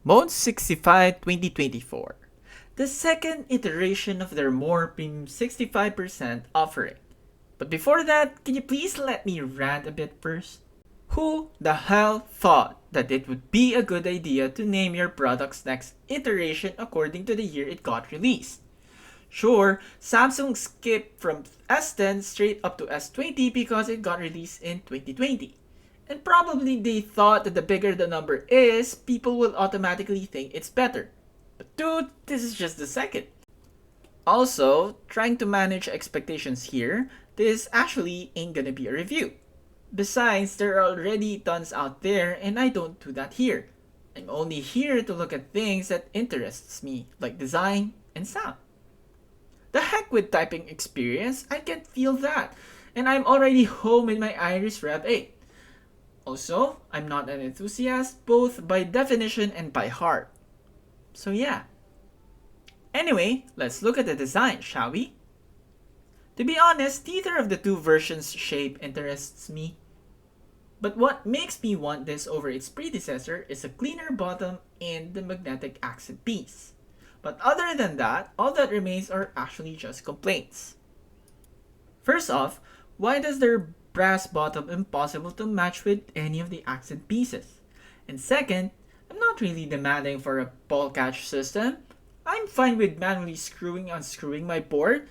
Mode65 2024, the second iteration of their more premium 65% offering. But before that, can you please let me rant a bit first? Who the hell thought that it would be a good idea to name your product's next iteration according to the year it got released? Sure, Samsung skipped from S10 straight up to S20 because it got released in 2020. And probably they thought that the bigger the number is, people will automatically think it's better. But dude, this is just the second. Also, trying to manage expectations here, this actually ain't gonna be a review. Besides, there are already tons out there and I don't do that here. I'm only here to look at things that interests me, like design and sound. The heck with typing experience, I can feel that. And I'm already home in my Iris Rev 8. Also, I'm not an enthusiast both by definition and by heart. So yeah. Anyway, let's look at the design, shall we? To be honest, neither of the two versions' shape interests me. But what makes me want this over its predecessor is a cleaner bottom and the magnetic accent piece. But other than that, all that remains are actually just complaints. First off, why does their brass bottom impossible to match with any of the accent pieces? And second, I'm not really demanding for a ball catch system. I'm fine with manually screwing and unscrewing my board.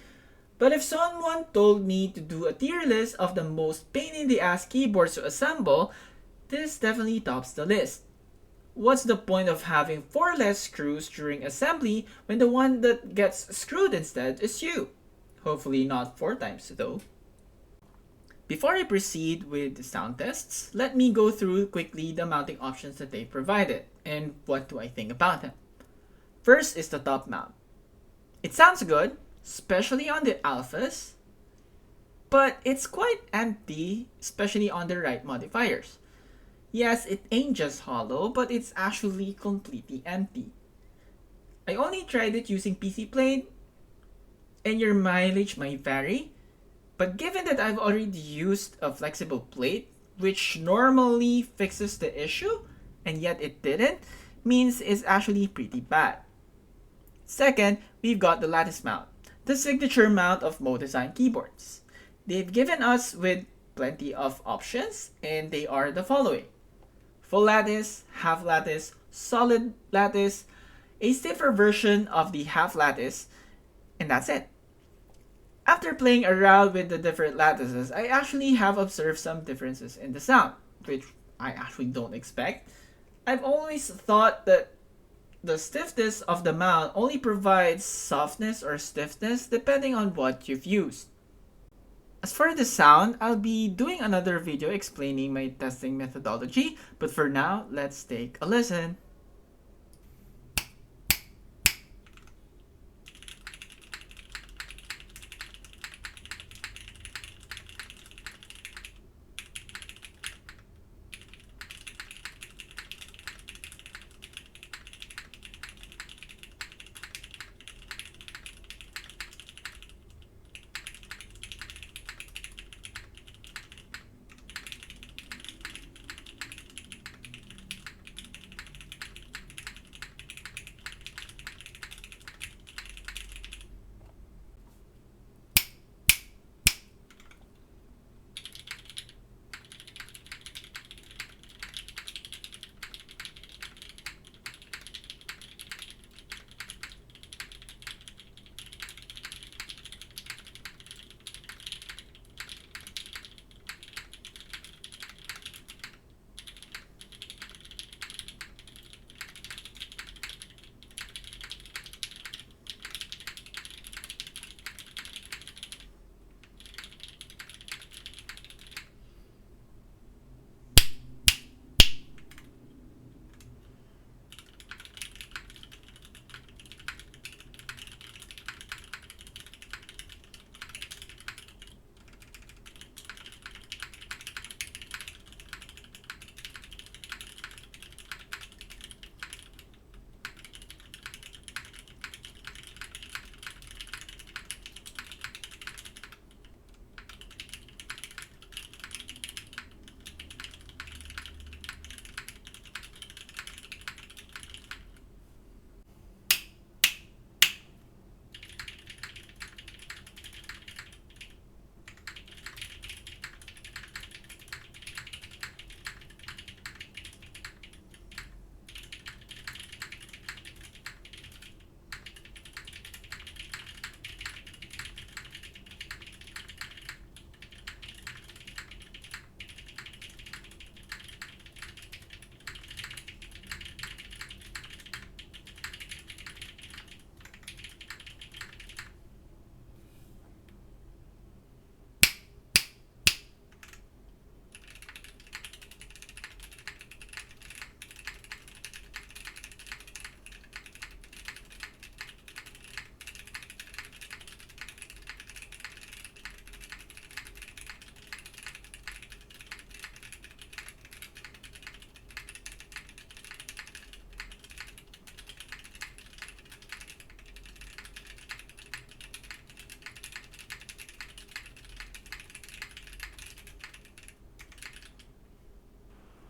But if someone told me to do a tier list of the most pain in the ass keyboards to assemble, this definitely tops the list. What's the point of having 4 less screws during assembly when the one that gets screwed instead is you? Hopefully not 4 times though. Before I proceed with the sound tests, let me go through quickly the mounting options that they provided and what do I think about them. First is the top mount. It sounds good, especially on the alphas, but it's quite empty, especially on the right modifiers. Yes, it ain't just hollow, but it's actually completely empty. I only tried it using PC Plate, and your mileage might vary, but given that I've already used a flexible plate, which normally fixes the issue, and yet it didn't, means it's actually pretty bad. Second, we've got the lattice mount, the signature mount of Mode Design keyboards. They've given us with plenty of options, and they are the following: full lattice, half lattice, solid lattice, a stiffer version of the half lattice, and that's it. After playing around with the different lattices, I actually have observed some differences in the sound, which I actually don't expect. I've always thought that the stiffness of the mount only provides softness or stiffness depending on what you've used. As for the sound, I'll be doing another video explaining my testing methodology, but for now, let's take a listen.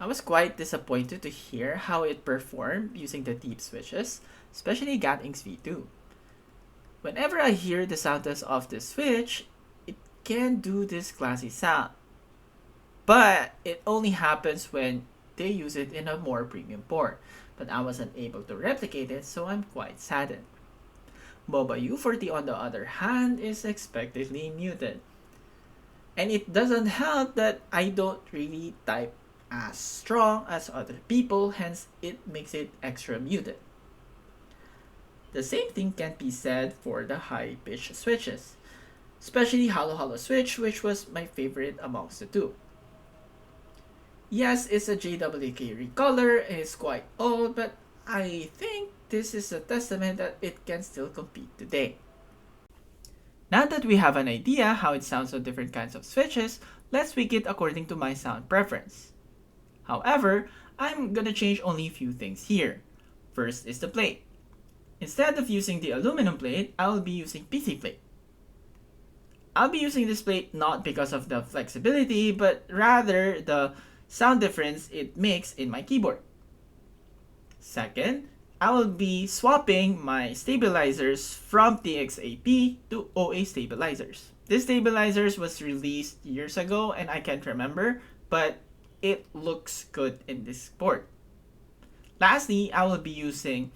was quite disappointed to hear how it performed using the deep switches, especially Gateron Inks V2. Whenever I hear the sound test of this switch, it can do this classy sound. But it only happens when they use it in a more premium port. But I wasn't able to replicate it, so I'm quite saddened. Boba U40 on the other hand is expectedly muted. And it doesn't help that I don't really type as strong as other people, hence it makes it extra muted. The same thing can be said for the high pitch switches, especially Halu-halo switch, which was my favorite amongst the two. Yes, it's a JWK recolor, it's quite old, but I think this is a testament that it can still compete today. Now that we have an idea how it sounds on different kinds of switches, let's tweak it according to my sound preference. However, I'm gonna change only a few things here. First is the plate. Instead of using the aluminum plate, I'll be using PC plate. I'll be using this plate not because of the flexibility, but rather the sound difference it makes in my keyboard. Second, I will be swapping my stabilizers from TXAP to OA stabilizers. This stabilizers was released years ago and I can't remember, but it looks good in this board. Lastly, I will be using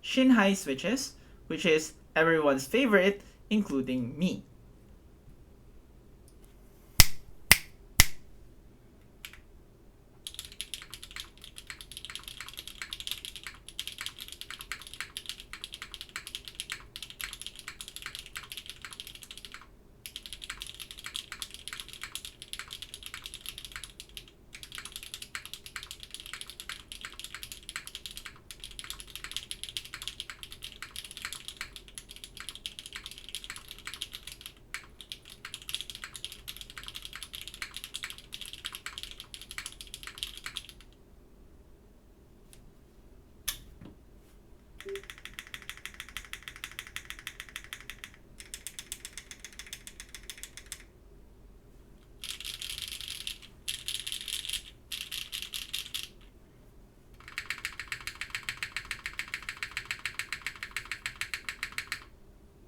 Shinhai switches, which is everyone's favorite, including me.